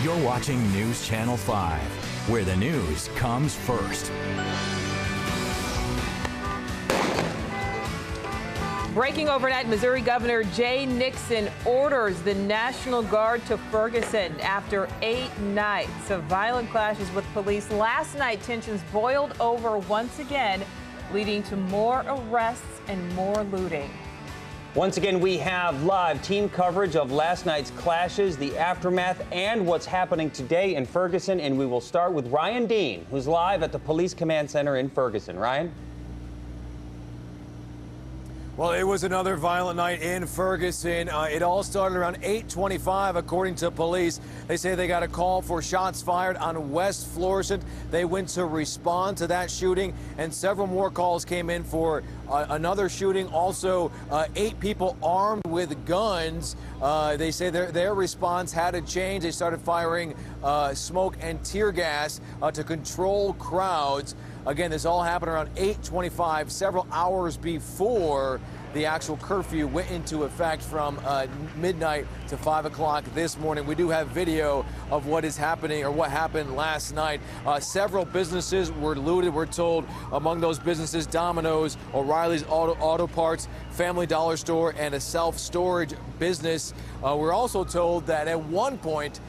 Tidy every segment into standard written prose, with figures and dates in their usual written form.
You're watching News Channel 5, where the news comes first. Breaking overnight, Missouri Governor Jay Nixon orders the National Guard to Ferguson after 8 nights of violent clashes with police. Last night, tensions boiled over once again, leading to more arrests and more looting. Once again, we have live team coverage of last night's clashes, the aftermath, and what's happening today in Ferguson. And we will start with Ryan Dean, who's live at the Police Command Center in Ferguson. Ryan? Well, it was another violent night in Ferguson. It all started around 8:25, according to police. They say they got a call for shots fired on West Florissant. They went to respond to that shooting, and several more calls came in for another shooting. Also, 8 people armed with guns. They say their response had to change. They started firing smoke and tear gas to control crowds. Again, this all happened around 8:25, several hours before the actual curfew went into effect from midnight to 5 o'clock this morning. We do have video of what is happening, or what happened last night. Several businesses were looted, we're told. Among those businesses, Domino's, O'Reilly's Auto Parts, Family Dollar Store, and a self-storage business. We're also told that at one point,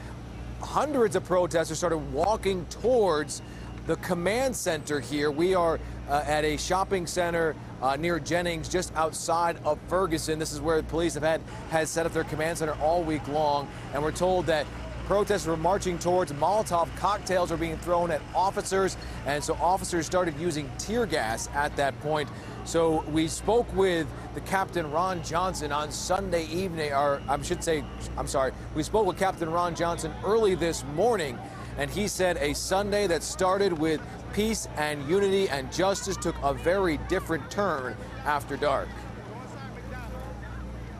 hundreds of protesters started walking towards the command center here. We are at a shopping center near Jennings, just outside of Ferguson. This is where the police has set up their command center all week long. And we're told that protesters were marching towards Molotov cocktails were being thrown at officers. And so officers started using tear gas at that point. So we spoke with the Captain Ron Johnson on Sunday evening, we spoke with Captain Ron Johnson early this morning. And he said a Sunday that started with peace and unity and justice took a very different turn after dark.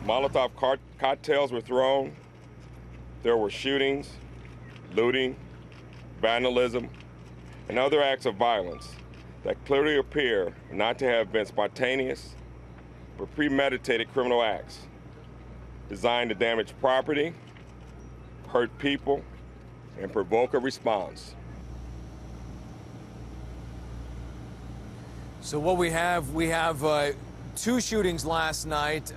Molotov cocktails were thrown. There were shootings, looting, vandalism, and other acts of violence that clearly appear not to have been spontaneous, but premeditated criminal acts designed to damage property, hurt people, and provoke a response. So what we have 2 shootings last night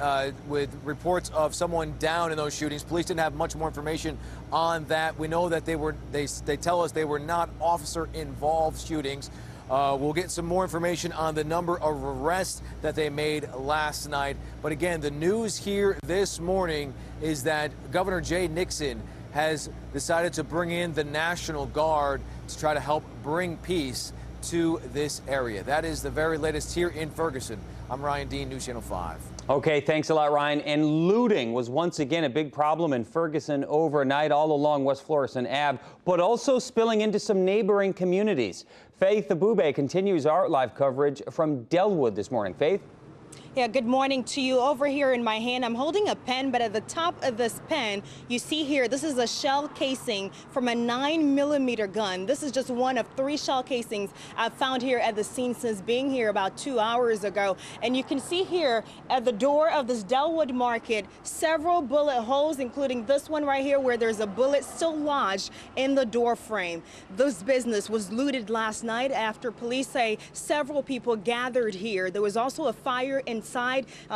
with reports of someone down in those shootings. Police didn't have much more information on that. We know that they tell us they were not officer-involved shootings. We'll get some more information on the number of arrests that they made last night. But again, the news here this morning is that Governor Jay Nixon has decided to bring in the National Guard to try to help bring peace to this area. That is the very latest here in Ferguson. I'm Ryan Dean, News Channel 5. Okay, thanks a lot, Ryan. And looting was once again a big problem in Ferguson overnight, all along West Florissant Ave, but also spilling into some neighboring communities. Faith Abube continues our live coverage from Delwood this morning. Faith? Yeah, good morning to you. Over here in my hand, I'm holding a pen, but at the top of this pen, you see here, this is a shell casing from a 9mm gun. This is just one of 3 shell casings I've found here at the scene since being here about 2 hours ago. And you can see here at the door of this Delwood market, several bullet holes, including this one right here where there's a bullet still lodged in the door frame. This business was looted last night after police say several people gathered here. There was also a fire inside.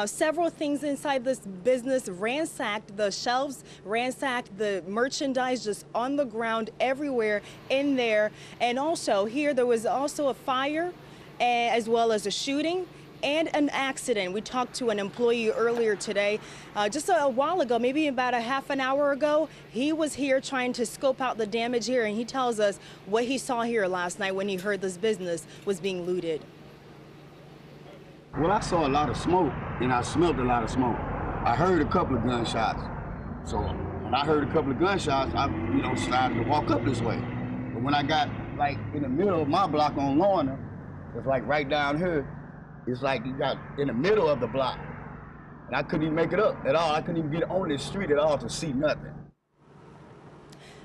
Several things inside this business ransacked, the shelves ransacked, the merchandise just on the ground everywhere in there. And also here there was also a fire as well as a shooting and an accident. We talked to an employee earlier today, just a while ago, maybe about a half an hour ago. He was here trying to scope out the damage here, and he tells us what he saw here last night when he heard this business was being looted. Well, I saw a lot of smoke, and I smelled a lot of smoke. I heard a couple of gunshots. So when I heard a couple of gunshots, I, started to walk up this way. But when I got, like, in the middle of my block on Lorna, it's like right down here, it's like you got in the middle of the block. And I couldn't even make it up at all. I couldn't even get on this street at all to see nothing.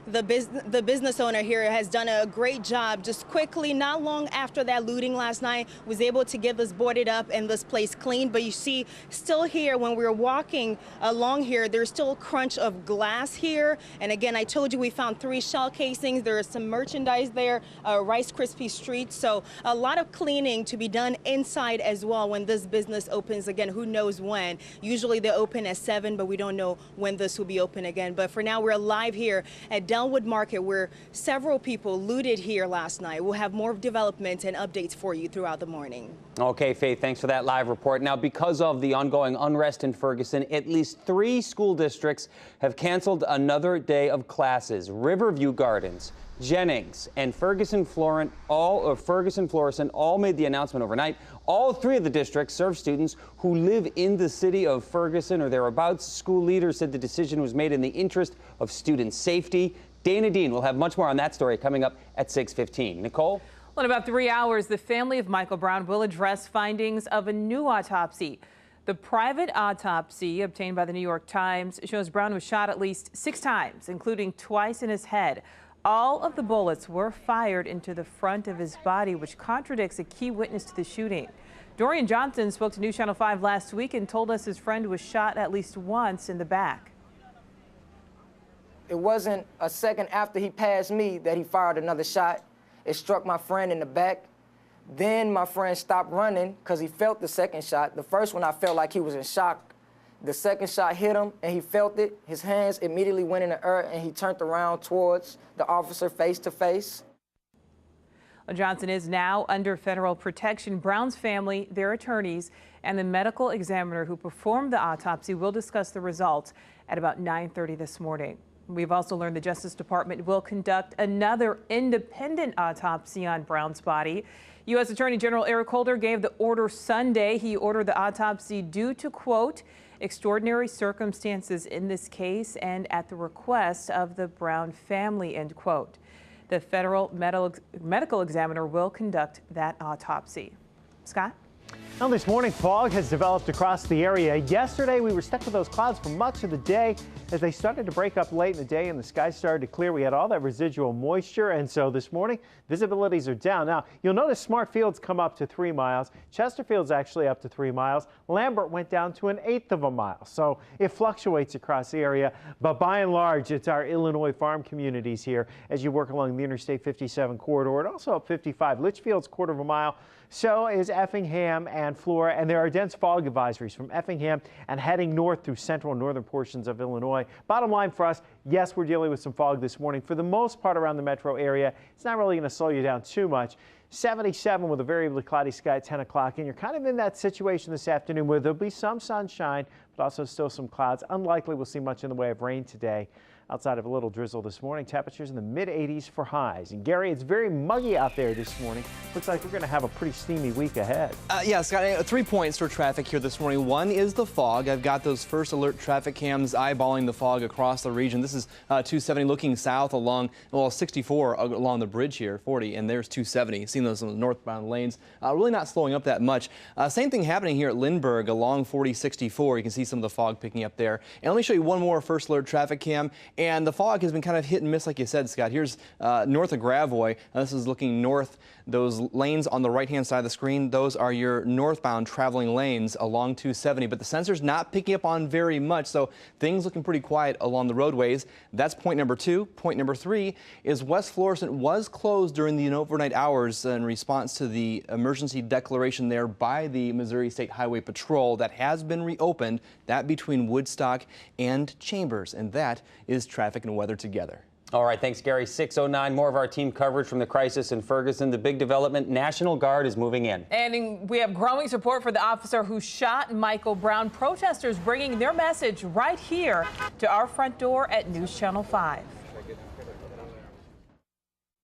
The business owner here has done a great job. Just quickly, not long after that looting last night, was able to get this boarded up and this place cleaned. But you see, still here, when we were walking along here, there's still a crunch of glass here. And again, I told you we found 3 shell casings. There is some merchandise there, Rice Krispie treats. So a lot of cleaning to be done inside as well when this business opens again. Who knows when? Usually they open at 7, but we don't know when this will be open again. But for now, we're live here at Delwood Market, where several people looted here last night. We'll have more developments and updates for you throughout the morning. Okay, Faith, thanks for that live report. Now, because of the ongoing unrest in Ferguson, at least 3 school districts have canceled another day of classes. Riverview Gardens, Jennings, and Ferguson Florissant all made the announcement overnight. All 3 of the districts serve students who live in the city of Ferguson or thereabouts. School leaders said the decision was made in the interest of student safety. Dana Dean will have much more on that story coming up at 6:15. Nicole? Well, in about 3 hours, the family of Michael Brown will address findings of a new autopsy. The private autopsy obtained by the New York Times shows Brown was shot at least 6 times, including twice in his head. All of the bullets were fired into the front of his body, which contradicts a key witness to the shooting. Dorian Johnson spoke to News Channel 5 last week and told us his friend was shot at least once in the back. It wasn't a second after he passed me that he fired another shot. It struck my friend in the back. Then my friend stopped running because he felt the second shot. The first one I felt like he was in shock. The second shot hit him and he felt it. His hands immediately went in the air and he turned around towards the officer face to face. Johnson is now under federal protection. Brown's family, their attorneys, and the medical examiner who performed the autopsy will discuss the results at about 9:30 this morning. We've also learned the Justice Department will conduct another independent autopsy on Brown's body. U.S. Attorney General Eric Holder gave the order Sunday. He ordered the autopsy due to, quote, extraordinary circumstances in this case and at the request of the Brown family, end quote. The federal medical examiner will conduct that autopsy. Scott? Now, this morning, fog has developed across the area. Yesterday, we were stuck with those clouds for much of the day. As they started to break up late in the day and the sky started to clear, we had all that residual moisture. And so this morning, visibilities are down. Now, you'll notice Smart Field's come up to 3 miles. Chesterfield's actually up to 3 miles. Lambert went down to 1/8 of a mile. So it fluctuates across the area. But by and large, it's our Illinois farm communities here as you work along the Interstate 57 corridor and also up 55. Litchfield's 1/4 of a mile. So is Effingham and Flora, and there are dense fog advisories from Effingham and heading north through central and northern portions of Illinois. Bottom line for us, yes, we're dealing with some fog this morning. For the most part around the metro area, it's not really going to slow you down too much. 77 with a variably cloudy sky at 10 o'clock, and you're kind of in that situation this afternoon where there'll be some sunshine, but also still some clouds. Unlikely we'll see much in the way of rain today. Outside of a little drizzle this morning, temperatures in the mid-80s for highs. And Gary, it's very muggy out there this morning. Looks like we're going to have a pretty steamy week ahead. Yeah, Scott, 3 points for traffic here this morning. One is the fog. I've got those first alert traffic cams eyeballing the fog across the region. This is 270 looking south along, well, 64 along the bridge here, 40, and there's 270. Seeing those in the northbound lanes. Really not slowing up that much. Same thing happening here at Lindbergh along 4064. You can see some of the fog picking up there. And let me show you one more first alert traffic cam. And the fog has been kind of hit and miss, like you said, Scott. Here's north of Gravois. This is looking north. Those lanes on the right-hand side of the screen, those are your northbound traveling lanes along 270. But the sensor's not picking up on very much, so things looking pretty quiet along the roadways. That's point number 2. Point number 3 is West Florissant was closed during the overnight hours in response to the emergency declaration there by the Missouri State Highway Patrol. That has been reopened, that between Woodstock and Chambers, and that is traffic and weather together. All right, thanks, Gary. 6:09, more of our team coverage from the crisis in Ferguson. The big development, National Guard is moving in. And we have growing support for the officer who shot Michael Brown. Protesters bringing their message right here to our front door at News Channel 5.